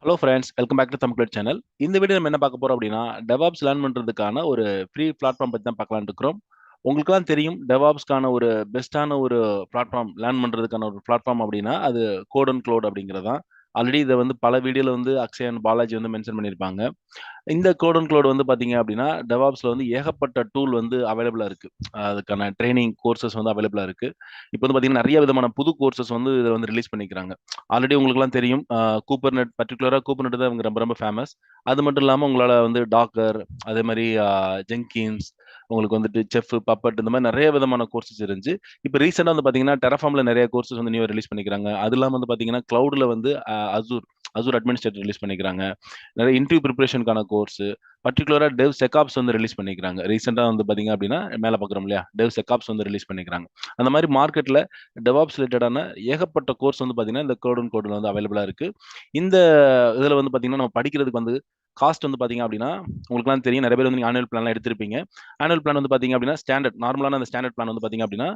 Hello friends, welcome back to Tamil channel. இந்த video நம்ம என்ன பார்க்க போறோம் அப்படின்னா, DevOps லேர்ன் பண்றதுக்கான ஒரு ஃப்ரீ பிளாட்ஃபார்ம் பத்தி தான் பார்க்கலாம்னு இருக்கிறோம். உங்களுக்கெல்லாம் தெரியும் DevOpsக்கான ஒரு பெஸ்ட்டான ஒரு பிளாட்ஃபார்ம் லேர்ன் பண்றதுக்கான ஒரு பிளாட்ஃபார்ம் அப்படின்னா, அது கோட் அண்ட் க்ளோட் அப்படிங்கிறது தான். ஆல்ரெடி இத வந்து பல வீடியோல வந்து அக்ஷய் அண்ட் பாலாஜி வந்து மென்ஷன் பண்ணியிருப்பாங்க. இந்த கோட் அண்ட் க்ளோட் வந்து பார்த்தீங்க அப்படின்னா, DevOpsல வந்து ஏகப்பட்ட டூல் வந்து அவைலபிளா இருக்கு. அதுக்கான ட்ரெய்னிங் கோர்சஸ் வந்து அவைலபிளா இருக்கு. இப்போ வந்து பார்த்தீங்கன்னா, நெறைய விதமான புது கோர்சஸ் வந்து இதில வந்து ரிலீஸ் பண்ணிக்கிறாங்க. ஆல்ரெடி உங்களுக்கெல்லாம் தெரியும். கூப்பர்நெட் பர்ட்டிகுலரா கூப்பர்நெட் தான் இவங்க ரொம்ப ரொம்ப ஃபேமஸ். அது மட்டும் இல்லாம உங்களால வந்து டாக்கர், அதே மாரி ஜென்கின்ஸ், உங்களுக்கு வந்துட்டு செஃப், பப்பட் இந்த மாரி நெறைய விதமான கோர்சஸ் இருந்துச்சு. இப்ப ரீசென்ட்டா வந்து பார்த்தீங்கன்னா, டெராஃபார்ம்ல நெறைய கோர்சஸ் வந்து நியூவா ரிலீஸ் பண்ணிக்கிறாங்க. அது இல்லாம வந்து பார்த்தீங்கன்னா, கிளவுட்ல வந்து அசூர் அட்மினிஸ்ட்ரேட்டர் ரிலீஸ் பண்ணிக்கிறாங்க. நெறைய இன்டர்வியூ பிரிப்பரேஷனுக்கான கோர்ஸு, பர்ட்டிகுலரா டெவ்செகாப்ஸ் வந்து ரிலீஸ் பண்ணிக்கிறாங்க. ரீசென்ட்டா வந்து பார்த்தீங்க அப்படின்னா, மேல பார்க்குறோம் இல்லையா? டெவ்செகாப்ஸ் வந்து ரிலீஸ் பண்ணிக்கிறாங்க. அந்த மாரி மார்க்கெட்ல DevOps ரிலேட்டடான ஏகப்பட்ட கோர்ஸ் வந்து பார்த்தீங்கன்னா, இந்த கோட் அண்ட் கோட்ல வந்து அவைலபிளா இருக்கு. இந்த இதில வந்து பார்த்தீங்கன்னா, நம்ம படிக்கிறதுக்கு வந்து காஸ்ட் வந்து பார்த்தீங்க அப்படின்னா, உங்களுக்கெல்லாம் தெரியும். நெறைய பேர் வந்து நீங்க ஆனுவல் பிளான்லாம் எடுத்திருப்பீங்க. ஆனுவல் பிளான் வந்து பார்த்தீங்க அப்படின்னா, நார்மலான அந்த ஸ்டாண்டர்ட் பிளான் வந்து பார்த்தீங்க அப்படின்னா,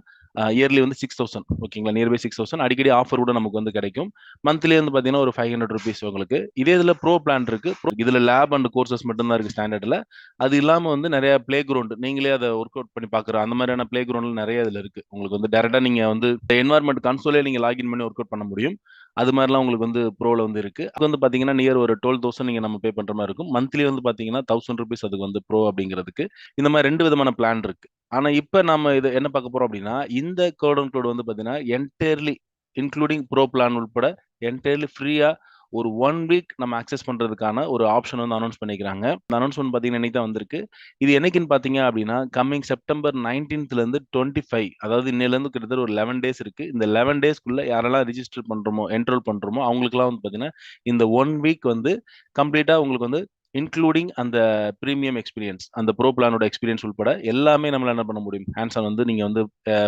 இயர்லி வந்து 6,000 ஓகேங்களா? நியர் பை 6,000 அடிக்கடி ஆஃபர் கூட நமக்கு வந்து கிடைக்கும். மந்த்லி வந்து பார்த்தீங்கன்னா, ஒரு ₹500 உங்களுக்கு. இதே இதில ப்ரோ பிளான் இருக்கு. இதில லேப் அண்ட் கோர்சஸ் மட்டும் தான் இருக்கு ஸ்டாண்டர்ட்ல. அது இல்லாம வந்து நெறைய பிளே கிரவுண்ட் நீங்களே அத ஒர்க் அவுட் பண்ணி பார்க்குற அந்த மாதிரியான பிளே கிரவுண்ட்ல நெறைய இதுல இருக்கு. உங்களுக்கு வந்து டைரக்ட்டா நீங்க வந்து என்வாயர்ன்மென்ட் கன்சோலே நீங்க லாகின் பண்ணி ஒர்க் அவுட் பண்ண முடியும். அது மாரிலாம் உங்களுக்கு வந்து ப்ரோல வந்து இருக்கு. அது வந்து பார்த்தீங்கன்னா, நியர் ஒரு 12,000 நீங்க நம்ம பே பண்ற மாரி இருக்கும். மந்த்லி வந்து பார்த்தீங்கன்னா, ₹1,000 அதுக்கு வந்து ப்ரோ அப்படிங்கிறதுக்கு. இந்த மாரி 2 விதமான பிளான் இருக்கு. ஆனா, இப்ப நாம இத என்ன பார்க்க போறோம் அப்படின்னா, இந்த கோட் அண்ட் கோட் வந்து பார்த்தீங்கன்னா, என்டையர்லி இன்க்ளூடிங் ப்ரோ பிளான் உட்பட என்டையர்லி ஃப்ரீயா ஒரு 1 வீக் நம்ம அக்சஸ் பண்றதுக்கான ஒரு ஆப்ஷன் வந்து அனவுன்ஸ் பண்ணிக்கிறாங்க. இந்த அனவுன்ஸ்மென்ட் பார்த்தீங்கன்னா, இன்னைக்கு தான் வந்திருக்கு. இது என்னைக்குன்னு பார்த்தீங்க அப்படின்னா, கம்மிங் செப்டம்பர் 19லேருந்து 25 அதாவது இன்னையிலேருந்து கிட்டத்தட்ட ஒரு 11 டேஸ் இருக்கு. இந்த 11 டேஸ்க்குள்ள யாரெல்லாம் ரிஜிஸ்டர் பண்றோமோ, என்ரோல் பண்றோமோ அவங்களுக்கெல்லாம் வந்து பார்த்தீங்கன்னா, இந்த 1 வீக் வந்து கம்ப்ளீட்டா உங்களுக்கு வந்து இன்க்ளூடிங் அந்த பிரீமியம் எக்ஸ்பீரியன்ஸ், அந்த ப்ரோ பிளானோட எக்ஸ்பீரியன்ஸ் உட்பட எல்லாமே நம்மளால என்ன பண்ண முடியும்? ஹேண்ட்ஸ் ஆன் வந்து நீங்க வந்து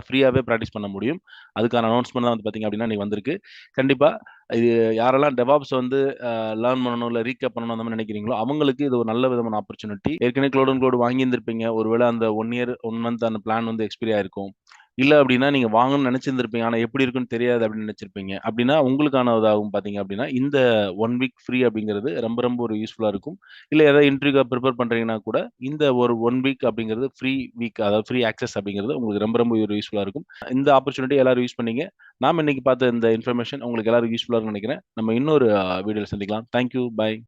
ஃப்ரீயாவே பிராக்டிஸ் பண்ண முடியும். அதுக்கான அனவுன்ஸ்மென்ட் தான் வந்து பார்த்தீங்க அப்படின்னா, இன்னைக்கு வந்திருக்கு. கண்டிப்பா இது யாரெல்லாம் டெவாப்ஸ் வந்து லேர்ன் பண்ணணும், இல்ல ரீகேப் பண்ணணும் அந்த மாரி நினைக்கிறீங்களோ, அவங்களுக்கு இது ஒரு நல்ல விதமான ஆப்பர்ச்சுனிட்டி. ஏற்கனவே க்ளவுட் அண்ட் க்ளவுட் வாங்கியிருந்திருப்பீங்க. ஒருவேள அந்த 1 இயர், 1 மந்த் அந்த பிளான் வந்து எக்ஸ்பைரி ஆயிருக்கும். இல்ல அப்டின்னா, நீங்க வாங்கணும்னு நெனச்சிருந்திருப்பீங்க. ஆனா எப்படி இருக்குன்னு தெரியாது அப்படின்னு நெனச்சிருப்பீங்க. அப்படின்னா, உங்களுக்கானதாகும் பார்த்தீங்க அப்படின்னா, இந்த 1 வீக் ஃப்ரீ அப்படிங்கிறது ரொம்ப ரொம்ப ஒரு யூஸ்ஃபுல்லா இருக்கும். இல்ல ஏதாவது இன்டர்வியூக்காக ப்ரிப்பேர் பண்றீங்கன்னா கூட, இந்த ஒரு 1 வீக் அப்படிங்கிறது ஃப்ரீ வீக் அதாவது ஃப்ரீ ஆக்சஸ் அப்படிங்கிறது உங்களுக்கு ரொம்ப ரொம்ப ஒரு யூஸ்ஃபுல்லா இருக்கும். இந்த ஆப்பர்ச்சுனிட்டி எல்லாரும் யூஸ் பண்ணீங்க. நாம இன்னைக்கு பார்த்த இந்த இன்ஃபர்மேஷன் உங்களுக்கு எல்லாருக்கும் யூஸ்ஃபுல்லா இருக்கும்னு நெனைக்கிறேன். நம்ம இன்னொரு வீடியோல சந்திக்கலாம். Thank you. பாய்.